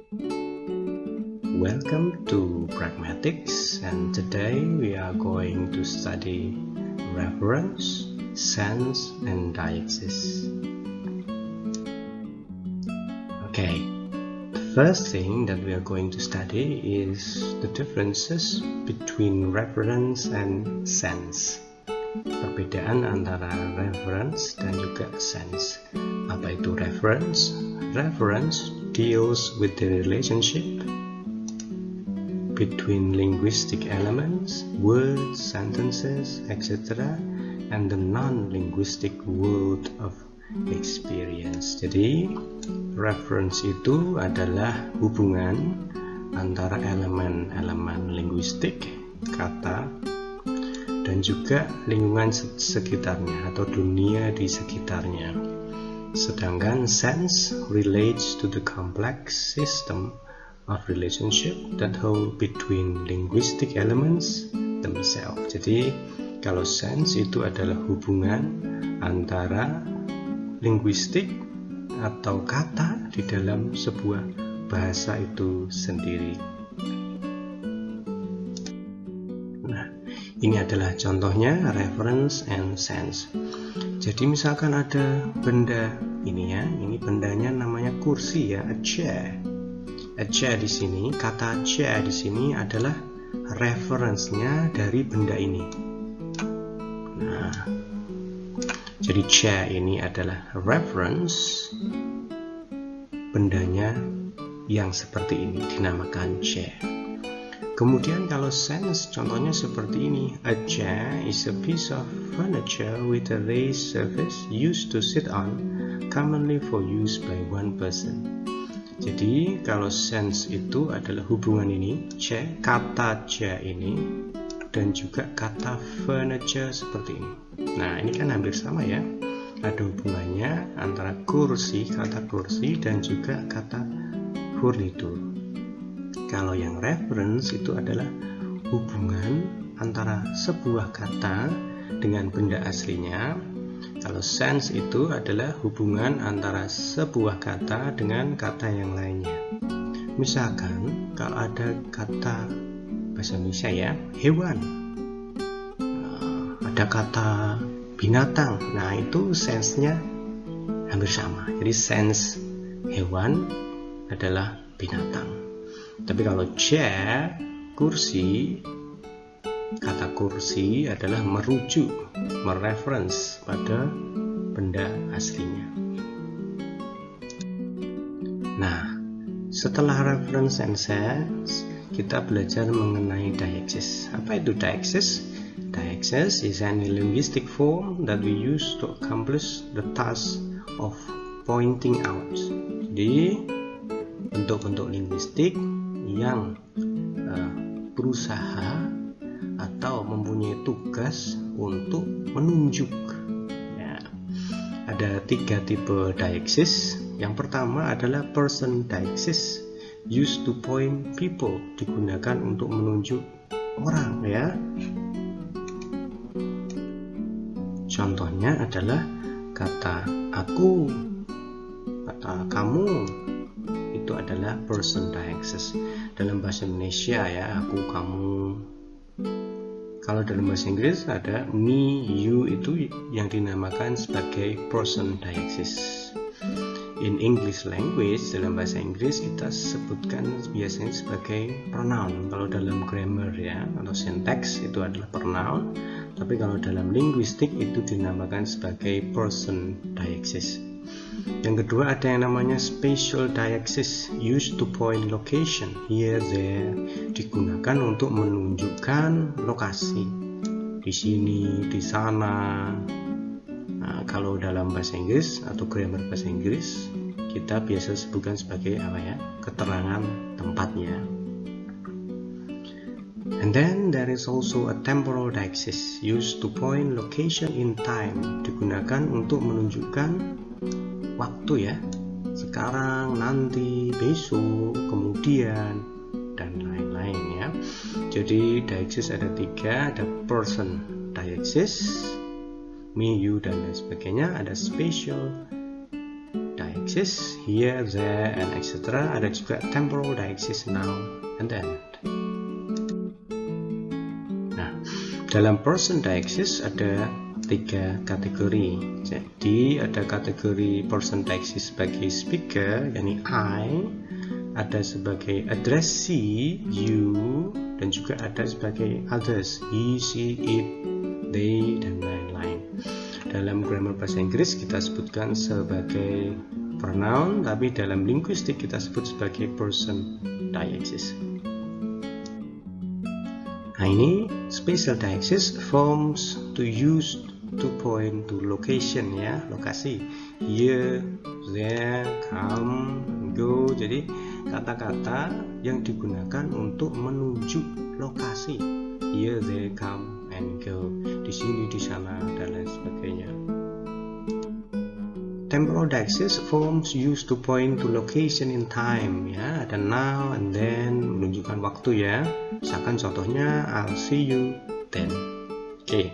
Welcome to Pragmatics, and today we are going to study reference, sense, and deixis. Okay, the first thing that we are going to study is the differences between reference and sense. Perbedaan antara reference dan juga sense. Apa itu reference? Reference deals with the relationship between linguistic elements, words, sentences, etc., and the non-linguistic world of experience. Jadi, reference itu adalah hubungan antara elemen-elemen linguistik, kata, dan juga lingkungan sekitarnya atau dunia di sekitarnya. Sedangkan sense relates to the complex system of relationship that hold between linguistic elements themselves. Jadi kalau sense itu adalah hubungan antara linguistik atau kata di dalam sebuah bahasa itu sendiri. Nah, ini adalah contohnya reference and sense. Jadi misalkan ada benda ini ya, ini bendanya namanya kursi ya, a chair. A chair di sini, kata chair di sini adalah reference-nya dari benda ini. Nah, jadi chair ini adalah reference bendanya yang seperti ini dinamakan chair. Kemudian kalau sense contohnya seperti ini, a chair is a piece of furniture with a raised surface used to sit on, commonly for use by one person. Jadi kalau sense itu adalah hubungan ini, chair, kata chair ini, dan juga kata furniture seperti ini. Nah ini kan hampir sama ya, ada hubungannya antara kursi, kata kursi, dan juga kata furnitur. Kalau yang reference itu adalah hubungan antara sebuah kata dengan benda aslinya. Kalau sense itu adalah hubungan antara sebuah kata dengan kata yang lainnya. Misalkan kalau ada kata bahasa Indonesia ya, hewan, ada kata binatang, nah itu sense-nya hampir sama. Jadi sense hewan adalah binatang. Tapi kalau chair, kursi, kata kursi adalah merujuk, mereference pada benda aslinya. Nah, setelah reference and sense, kita belajar mengenai deixis. Apa itu deixis? Deixis is any linguistic form that we use to accomplish the task of pointing out. Jadi, bentuk-bentuk linguistik yang berusaha atau mempunyai tugas untuk menunjuk ya. Ada 3 tipe deixis. Yang pertama adalah person deixis, used to point people, digunakan untuk menunjuk orang ya. Contohnya adalah kata aku, kata kamu, itu adalah person deixis. Dalam bahasa Indonesia ya, aku, kamu. Kalau dalam bahasa Inggris ada me, you, itu yang dinamakan sebagai person deixis. In English language, dalam bahasa Inggris kita sebutkan biasanya sebagai pronoun. Kalau dalam grammar ya atau syntax itu adalah pronoun. Tapi kalau dalam linguistik itu dinamakan sebagai person deixis. Yang kedua ada yang namanya spatial deixis, used to point location, here, there, digunakan untuk menunjukkan lokasi, di sini, di sana. Nah, kalau dalam bahasa Inggris atau grammar bahasa Inggris kita biasa sebutkan sebagai apa ya, keterangan tempatnya. And then there is also a temporal deixis, used to point location in time, digunakan untuk menunjukkan waktu ya, sekarang, nanti, besok, kemudian, dan lain-lain ya. Jadi deixis ada 3, ada person deixis, me, you, dan lain sebagainya. Ada spatial deixis deixis, here, there, and etc. Ada juga temporal deixis, now and then. Nah, dalam person deixis ada 3 kategori. Jadi ada kategori person deixis sebagai speaker, yakni I, ada sebagai addressee, you, dan juga ada sebagai others, he, she, it, they, dan lain-lain. Dalam grammar bahasa Inggris kita sebutkan sebagai pronoun, tapi dalam linguistik kita sebut sebagai person deixis. Nah, ini spatial deixis, forms to use to point to location, ya, lokasi. Here, there, come, go. Jadi kata-kata yang digunakan untuk menunjuk lokasi. Here, there, come, and go. Di sini, di sana, dan lain sebagainya. Temporal deixis, forms used to point to location in time, ya. Ada now and then, menunjukkan waktu, ya. Misalkan contohnya I'll see you then. Oke.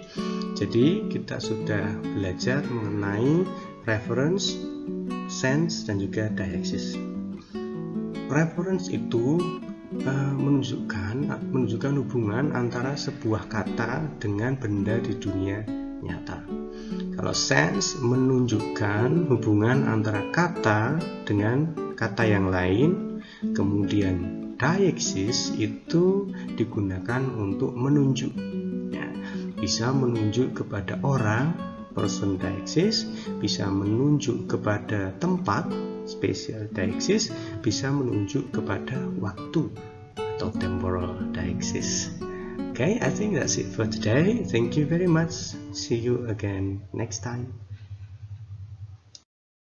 Jadi kita sudah belajar mengenai reference, sense, dan juga deixis. Reference itu menunjukkan hubungan antara sebuah kata dengan benda di dunia nyata. Kalau sense menunjukkan hubungan antara kata dengan kata yang lain. Kemudian deixis itu digunakan untuk menunjuk, ya, bisa menunjuk kepada orang, person deixis, bisa menunjuk kepada tempat, spatial deixis, bisa menunjuk kepada waktu atau temporal deixis. Okay, I think that's it for today. Thank you very much. See you again next time.